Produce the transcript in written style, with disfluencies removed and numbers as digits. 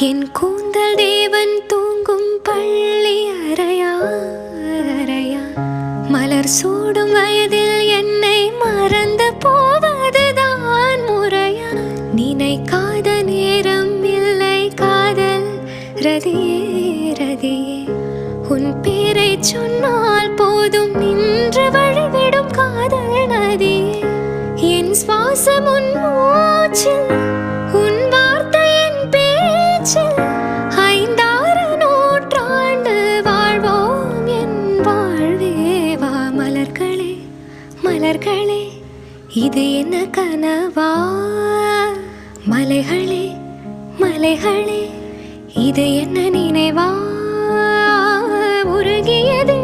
என் கூந்தல் தேவன் தூங்கும் பள்ளி அறையா மலர் சூடும் வயதில் என்னை மறந்து போவதுதான் முறையா? நினைக்காத நேரம் இல்லை காதல் ரதியே உன் பேரை சொன்னால் போதும் நின்று வழிவிடும் காதல் நதியே. என் சுவாசம் உன் மூச்சில், உன் வார்த்தையின் பேச்சில், 5-6 நூற்றாண்டு வாழ்வோம் என் வாழ்வேவா. மலர்களே மலர்களே இது என்ன கனவா? மலைகளே மலைகளே இது என்ன நினைவா? உருகியது